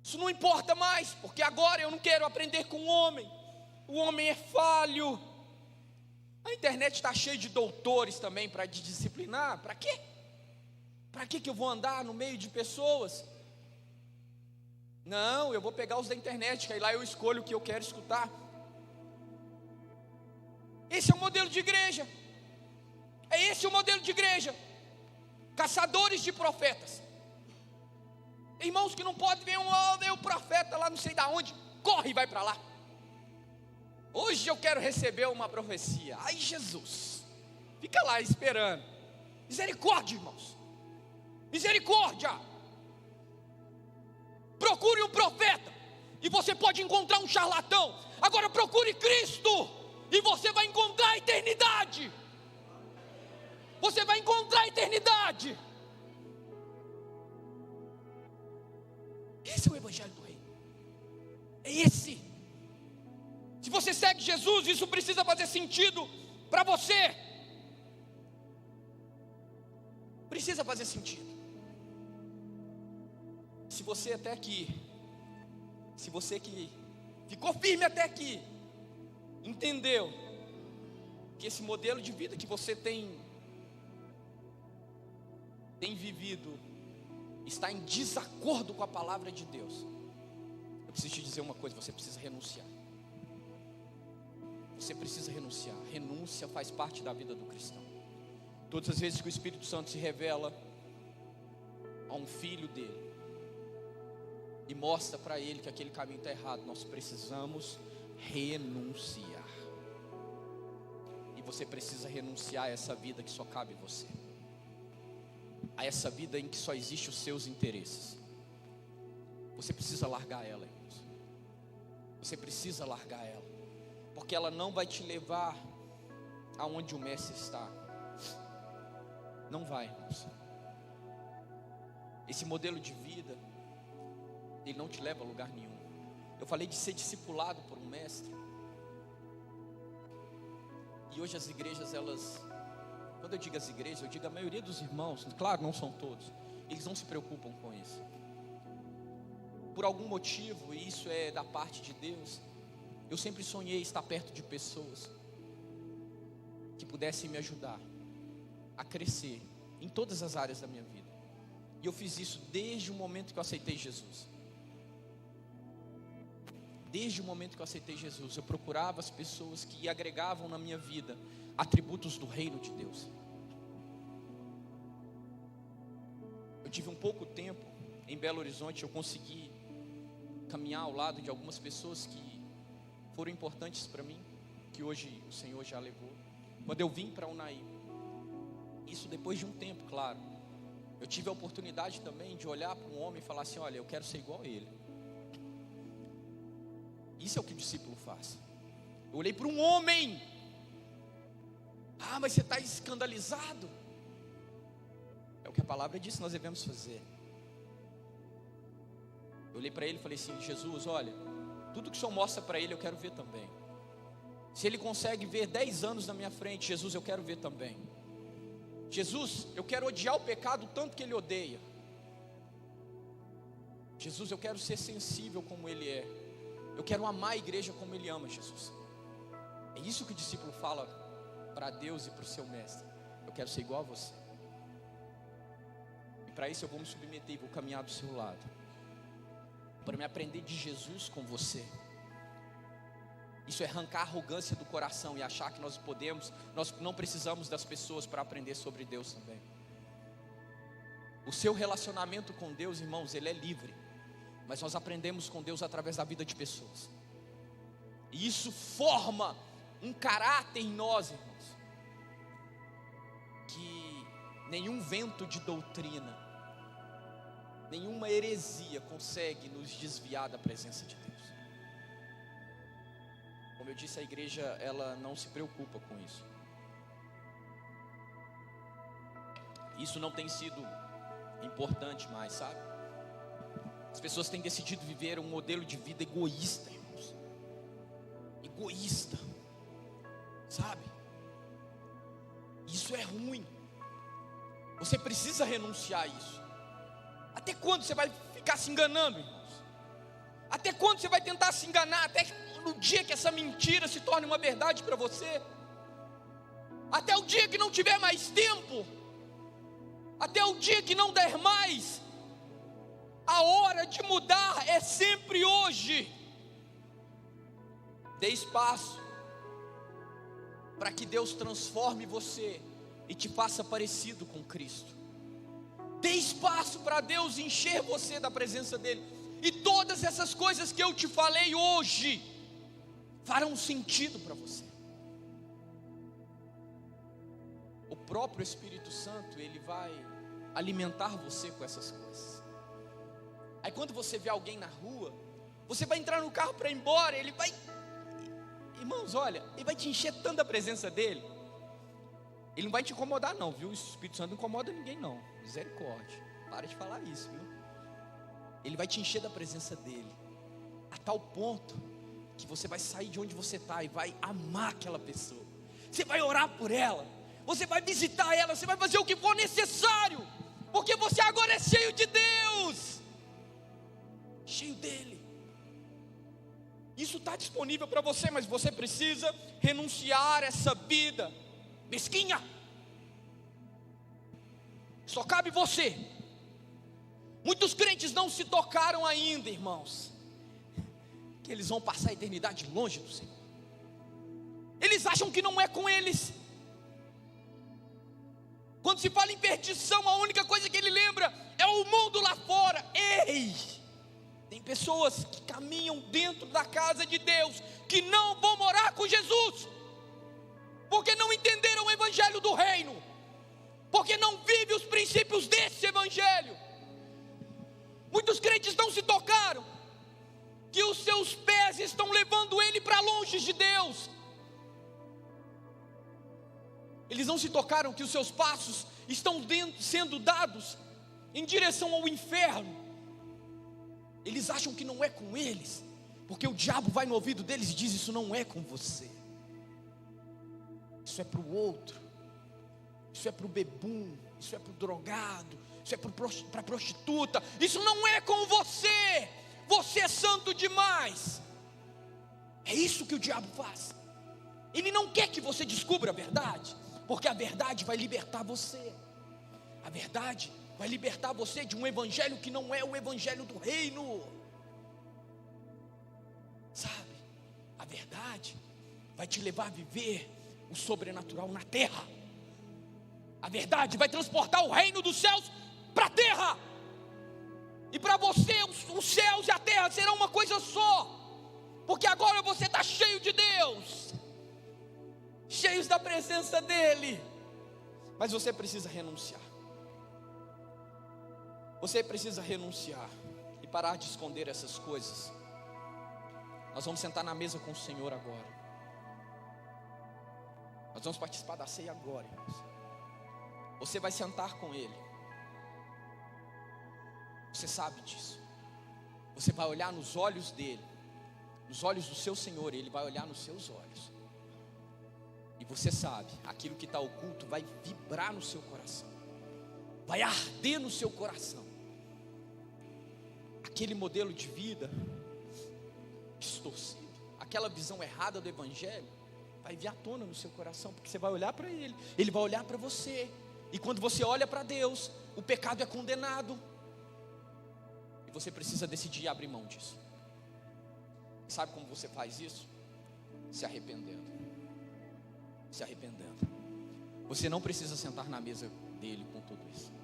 Isso não importa mais, porque agora eu não quero aprender com o homem é falho. A internet está cheia de doutores também para te disciplinar. Para quê? Para que eu vou andar no meio de pessoas? Não, eu vou pegar os da internet, que aí lá eu escolho o que eu quero escutar. Esse é o modelo de igreja. É esse o modelo de igreja. Caçadores de profetas. Irmãos que não podem ver o profeta lá não sei da onde, corre e vai para lá. Hoje eu quero receber uma profecia. Ai, Jesus, fica lá esperando. Misericórdia, irmãos, misericórdia. Procure um profeta e você pode encontrar um charlatão. Agora procure Cristo e você vai encontrar a eternidade. Você vai encontrar a eternidade. Esse é o evangelho do reino. É esse. Se você segue Jesus, isso precisa fazer sentido para você. Precisa fazer sentido. Se você até aqui, se você que ficou firme até aqui, entendeu que esse modelo de vida que você tem vivido está em desacordo com a palavra de Deus, eu preciso te dizer uma coisa: você precisa renunciar. Você precisa renunciar. Renúncia faz parte da vida do cristão. Todas as vezes que o Espírito Santo se revela a um filho dele e mostra para ele que aquele caminho está errado, nós precisamos renunciar. E você precisa renunciar a essa vida que só cabe você, a essa vida em que só existem os seus interesses. Você precisa largar ela, irmãos. Você precisa largar ela, porque ela não vai te levar aonde o mestre está. Não vai, irmãos. Esse modelo de vida, ele não te leva a lugar nenhum. Eu falei de ser discipulado por um mestre. E hoje as igrejas, elas, quando eu digo as igrejas, eu digo a maioria dos irmãos, claro, não são todos, eles não se preocupam com isso. Por algum motivo, e isso é da parte de Deus, eu sempre sonhei estar perto de pessoas que pudessem me ajudar a crescer em todas as áreas da minha vida. E eu fiz isso desde o momento que eu aceitei Jesus. Desde o momento que eu aceitei Jesus, eu procurava as pessoas que agregavam na minha vida atributos do reino de Deus. Eu tive um pouco tempo em Belo Horizonte, eu consegui caminhar ao lado de algumas pessoas que foram importantes para mim, que hoje o Senhor já levou. Quando eu vim para Unai, isso depois de um tempo, claro, eu tive a oportunidade também de olhar para um homem e falar assim: olha, eu quero ser igual a ele. Isso é o que o discípulo faz. Eu olhei para um homem. Ah, mas você está escandalizado. É o que a palavra diz que nós devemos fazer. Eu olhei para ele e falei assim: Jesus, olha, tudo que o Senhor mostra para ele eu quero ver também. Se ele consegue ver 10 anos na minha frente, Jesus, eu quero ver também. Jesus, eu quero odiar o pecado tanto que ele odeia. Jesus, eu quero ser sensível como ele é. Eu quero amar a igreja como ele ama, Jesus. É isso que o discípulo fala para Deus e para o seu mestre: eu quero ser igual a você. E para isso eu vou me submeter e vou caminhar do seu lado, para me aprender de Jesus com você. Isso é arrancar a arrogância do coração e achar que nós não precisamos das pessoas para aprender sobre Deus também. O seu relacionamento com Deus, irmãos, ele é livre, mas nós aprendemos com Deus através da vida de pessoas. E isso forma um caráter em nós, irmãos, que nenhum vento de doutrina, nenhuma heresia consegue nos desviar da presença de Deus. Como eu disse, a igreja, ela não se preocupa com isso. Isso não tem sido importante mais, sabe? As pessoas têm decidido viver um modelo de vida egoísta, irmãos. Egoísta, sabe? Isso é ruim. Você precisa renunciar a isso. Até quando você vai ficar se enganando, irmãos? Até quando você vai tentar se enganar? Até no dia que essa mentira se torne uma verdade para você? Até o dia que não tiver mais tempo? Até o dia que não der mais? A hora de mudar é sempre hoje. Dê espaço para que Deus transforme você e te faça parecido com Cristo. Dê espaço para Deus encher você da presença dEle. E todas essas coisas que eu te falei hoje farão sentido para você. O próprio Espírito Santo, ele vai alimentar você com essas coisas. Aí quando você vê alguém na rua, você vai entrar no carro para ir embora, ele vai, irmãos, olha, ele vai te encher tanto da presença dele. Ele não vai te incomodar não, viu? O Espírito Santo não incomoda ninguém não. Misericórdia. Para de falar isso, viu? Ele vai te encher da presença dele, a tal ponto que você vai sair de onde você está e vai amar aquela pessoa. Você vai orar por ela, você vai visitar ela, você vai fazer o que for necessário, porque você agora é cheio de Deus, cheio dele. Isso está disponível para você, mas você precisa renunciar a essa vida mesquinha. Só cabe você. Muitos crentes não se tocaram ainda, irmãos, que eles vão passar a eternidade longe do Senhor. Eles acham que não é com eles. Quando se fala em perdição, a única coisa que ele lembra é o mundo lá fora. Ei! Tem pessoas que caminham dentro da casa de Deus, que não vão morar com Jesus, porque não entenderam o evangelho do reino, porque não vivem os princípios desse evangelho. Muitos crentes não se tocaram que os seus pés estão levando ele para longe de Deus. Eles não se tocaram que os seus passos estão sendo dados em direção ao inferno. Eles acham que não é com eles, porque o diabo vai no ouvido deles e diz: isso não é com você, isso é para o outro, isso é para o bebum, isso é para o drogado, isso é para a prostituta, isso não é com você, você é santo demais. É isso que o diabo faz. Ele não quer que você descubra a verdade, porque a verdade vai libertar você. A verdade vai libertar você de um evangelho que não é o evangelho do reino. Sabe? A verdade vai te levar a viver o sobrenatural na terra. A verdade vai transportar o reino dos céus para a terra. E para você os céus e a terra serão uma coisa só, porque agora você está cheio de Deus, cheios da presença dEle. Mas você precisa renunciar. Você precisa renunciar e parar de esconder essas coisas. Nós vamos sentar na mesa com o Senhor agora. Nós vamos participar da ceia agora, irmãos. Você vai sentar com Ele. Você sabe disso. Você vai olhar nos olhos dEle, nos olhos do seu Senhor, e Ele vai olhar nos seus olhos. E você sabe, aquilo que está oculto vai vibrar no seu coração, vai arder no seu coração. Aquele modelo de vida distorcido, aquela visão errada do evangelho, vai vir à tona no seu coração, porque você vai olhar para Ele, Ele vai olhar para você. E quando você olha para Deus, o pecado é condenado, e você precisa decidir abrir mão disso. Sabe como você faz isso? Se arrependendo. Se arrependendo. Você não precisa sentar na mesa dele com tudo isso.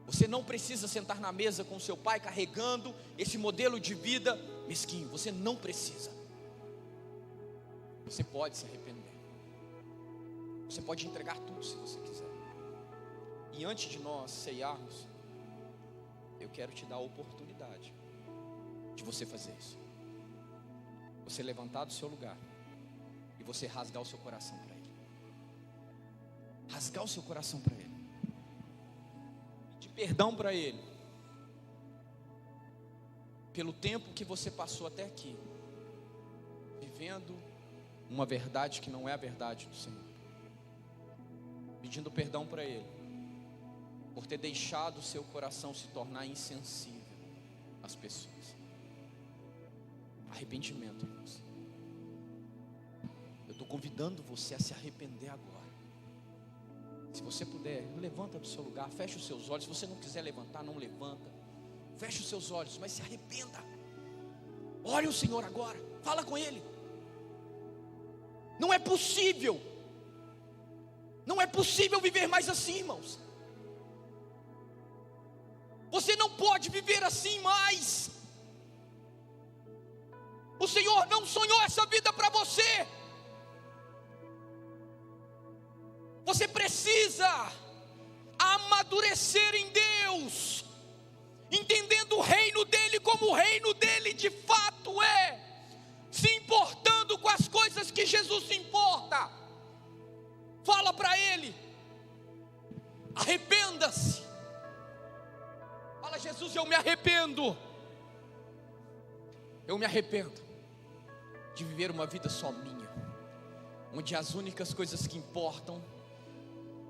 Você não precisa sentar na mesa com seu pai carregando esse modelo de vida mesquinho. Você não precisa. Você pode se arrepender. Você pode entregar tudo se você quiser. E antes de nós ceiarmos, eu quero te dar a oportunidade de você fazer isso. Você levantar do seu lugar e você rasgar o seu coração para Ele. Rasgar o seu coração para Ele. Pedir perdão para Ele, pelo tempo que você passou até aqui, vivendo uma verdade que não é a verdade do Senhor, pedindo perdão para Ele, por ter deixado o seu coração se tornar insensível às pessoas. Arrependimento, irmãos. Eu estou convidando você a se arrepender agora. Se você puder, levanta do seu lugar, feche os seus olhos. Se você não quiser levantar, não levanta. Feche os seus olhos, mas se arrependa. Ore o Senhor agora, fala com Ele. Não é possível. Não é possível viver mais assim, irmãos. Você não pode viver assim mais. O Senhor não sonhou essa vida para você. Você precisa amadurecer em Deus, entendendo o reino dEle como o reino dEle de fato é, se importando com as coisas que Jesus se importa. Fala para Ele, arrependa-se. Fala: Jesus, eu me arrependo. Eu me arrependo de viver uma vida só minha, onde as únicas coisas que importam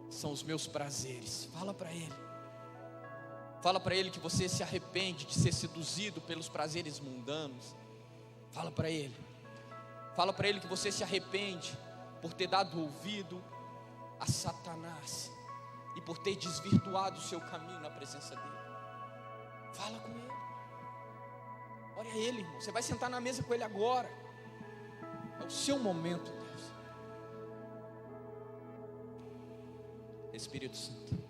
são os meus prazeres. Fala para Ele. Fala para Ele que você se arrepende de ser seduzido pelos prazeres mundanos. Fala para Ele. Fala para Ele que você se arrepende por ter dado ouvido a Satanás e por ter desvirtuado o seu caminho na presença dEle. Fala com Ele. Ore a Ele, irmão. Você vai sentar na mesa com Ele agora. É o seu momento, Deus. Espírito Santo.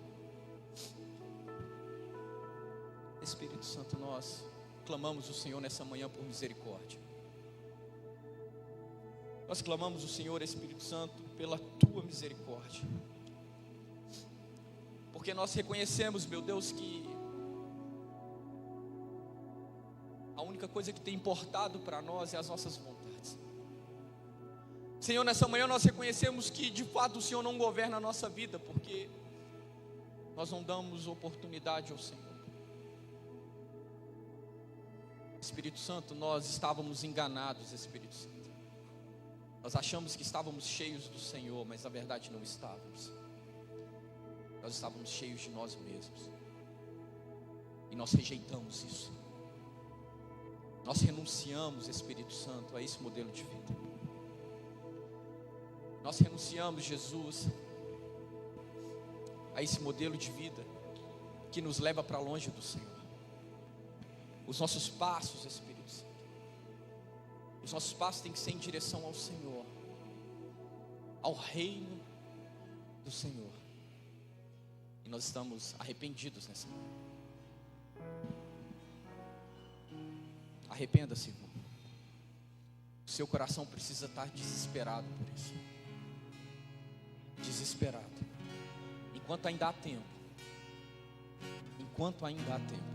Espírito Santo, nós clamamos o Senhor nessa manhã por misericórdia. Nós clamamos o Senhor, Espírito Santo, pela Tua misericórdia. Porque nós reconhecemos, meu Deus, que a única coisa que tem importado para nós é as nossas vontades. Senhor, nessa manhã nós reconhecemos que de fato o Senhor não governa a nossa vida, porque nós não damos oportunidade ao Senhor. Espírito Santo, nós estávamos enganados, Espírito Santo. Nós achamos que estávamos cheios do Senhor, mas na verdade não estávamos. Nós estávamos cheios de nós mesmos. E nós rejeitamos isso. Nós renunciamos, Espírito Santo, a esse modelo de vida. Nós renunciamos, Jesus, a esse modelo de vida que nos leva para longe do Senhor. Os nossos passos, Espírito Santo, os nossos passos têm que ser em direção ao Senhor, ao reino do Senhor. E nós estamos arrependidos nessa manhã. Arrependa-se, irmão. O seu coração precisa estar desesperado por isso. Desesperado. Enquanto ainda há tempo. Enquanto ainda há tempo.